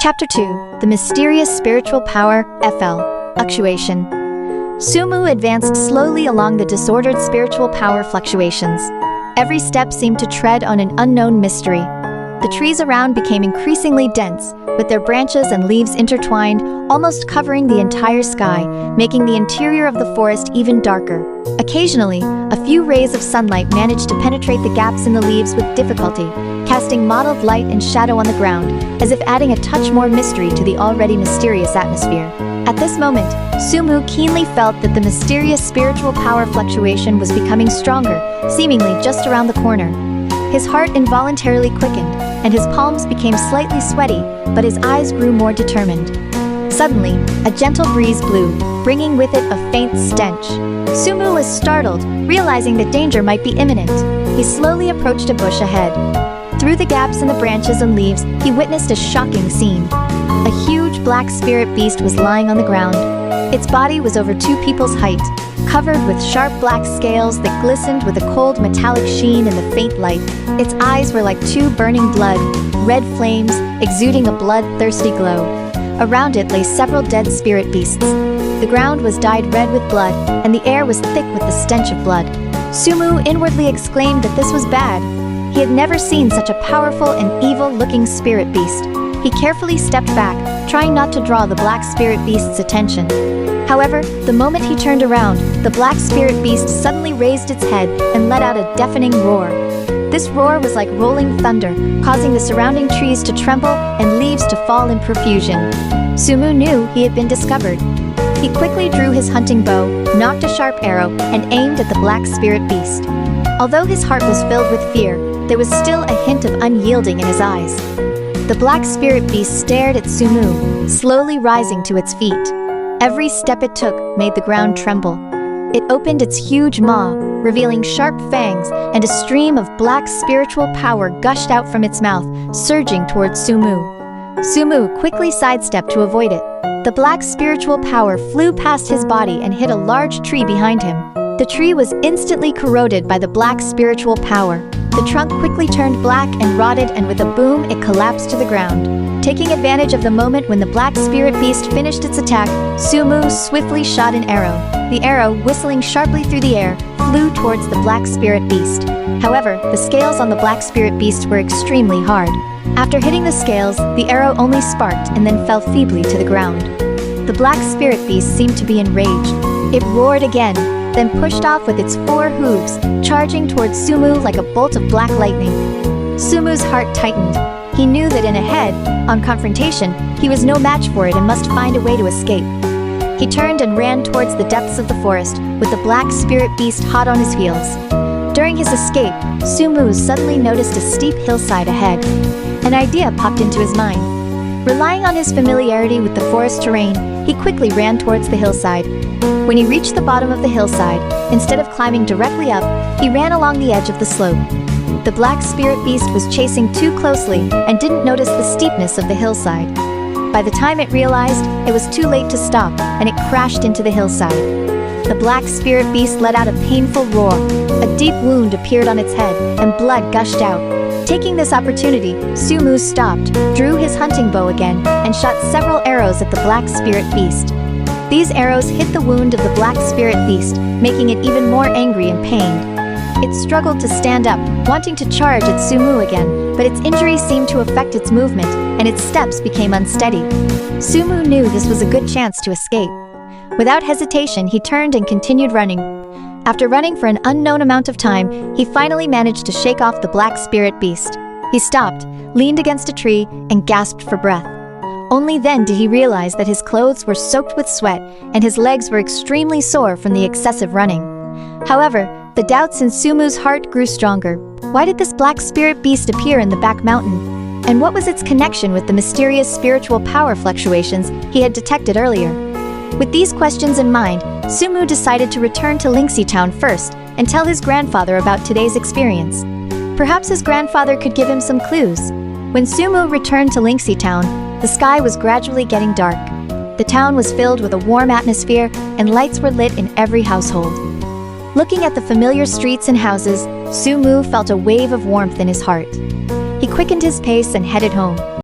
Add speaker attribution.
Speaker 1: Chapter 2. The Mysterious Spiritual Power, Fluctuation. Sumu advanced slowly along the disordered spiritual power fluctuations. Every step seemed to tread on an unknown mystery. The trees around became increasingly dense, with their branches and leaves intertwined, almost covering the entire sky, making the interior of the forest even darker. Occasionally, a few rays of sunlight managed to penetrate the gaps in the leaves with difficulty, casting mottled light and shadow on the ground, as if adding a touch more mystery to the already mysterious atmosphere. At this moment, Sumu keenly felt that the mysterious spiritual power fluctuation was becoming stronger, seemingly just around the corner. His heart involuntarily quickened, and his palms became slightly sweaty, but his eyes grew more determined. Suddenly, a gentle breeze blew, bringing with it a faint stench. Sumu was startled, realizing that danger might be imminent. He slowly approached a bush ahead. Through the gaps in the branches and leaves, he witnessed a shocking scene. A huge black spirit beast was lying on the ground. Its body was over 2 people's height, covered with sharp black scales that glistened with a cold metallic sheen in the faint light. Its eyes were like 2 burning blood, red flames, exuding a blood-thirsty glow. Around it lay several dead spirit beasts. The ground was dyed red with blood, and the air was thick with the stench of blood. Sumu inwardly exclaimed that this was bad. He had never seen such a powerful and evil-looking spirit beast. He carefully stepped back, trying not to draw the black spirit beast's attention. However, the moment he turned around, the black spirit beast suddenly raised its head and let out a deafening roar. This roar was like rolling thunder, causing the surrounding trees to tremble and leaves to fall in profusion. Sumu knew he had been discovered. He quickly drew his hunting bow, nocked a sharp arrow, and aimed at the black spirit beast. Although his heart was filled with fear, there was still a hint of unyielding in his eyes. The black spirit beast stared at Sumu, slowly rising to its feet. Every step it took made the ground tremble. It opened its huge maw, revealing sharp fangs, and a stream of black spiritual power gushed out from its mouth, surging towards Sumu. Sumu quickly sidestepped to avoid it. The black spiritual power flew past his body and hit a large tree behind him. The tree was instantly corroded by the black spiritual power. The trunk quickly turned black and rotted, and with a boom, it collapsed to the ground. Taking advantage of the moment when the black spirit beast finished its attack, Sumu swiftly shot an arrow. The arrow, whistling sharply through the air, flew towards the black spirit beast. However, the scales on the black spirit beast were extremely hard. After hitting the scales, the arrow only sparked and then fell feebly to the ground. The black spirit beast seemed to be enraged. It roared again, then pushed off with its 4 hooves, charging towards Sumu like a bolt of black lightning. Sumu's heart tightened. He knew that in a head, on confrontation, he was no match for it and must find a way to escape. He turned and ran towards the depths of the forest, with the black spirit beast hot on his heels. During his escape, Sumu suddenly noticed a steep hillside ahead. An idea popped into his mind. Relying on his familiarity with the forest terrain, he quickly ran towards the hillside. When he reached the bottom of the hillside, instead of climbing directly up, he ran along the edge of the slope. The black spirit beast was chasing too closely and didn't notice the steepness of the hillside. By the time it realized, it was too late to stop, and it crashed into the hillside. The black spirit beast let out a painful roar. A deep wound appeared on its head, and blood gushed out. Taking this opportunity, Sumu stopped, drew his hunting bow again, and shot several arrows at the black spirit beast. These arrows hit the wound of the black spirit beast, making it even more angry and pained. It struggled to stand up, wanting to charge at Sumu again, but its injury seemed to affect its movement, and its steps became unsteady. Sumu knew this was a good chance to escape. Without hesitation, he turned and continued running. After running for an unknown amount of time, he finally managed to shake off the black spirit beast. He stopped, leaned against a tree, and gasped for breath. Only then did he realize that his clothes were soaked with sweat, and his legs were extremely sore from the excessive running. However, the doubts in Sumu's heart grew stronger. Why did this black spirit beast appear in the back mountain? And what was its connection with the mysterious spiritual power fluctuations he had detected earlier? With these questions in mind, Sumu decided to return to Linxi Town first and tell his grandfather about today's experience. Perhaps his grandfather could give him some clues. When Sumu returned to Linxi Town, the sky was gradually getting dark. The town was filled with a warm atmosphere, and lights were lit in every household. Looking at the familiar streets and houses, Sumu felt a wave of warmth in his heart. He quickened his pace and headed home.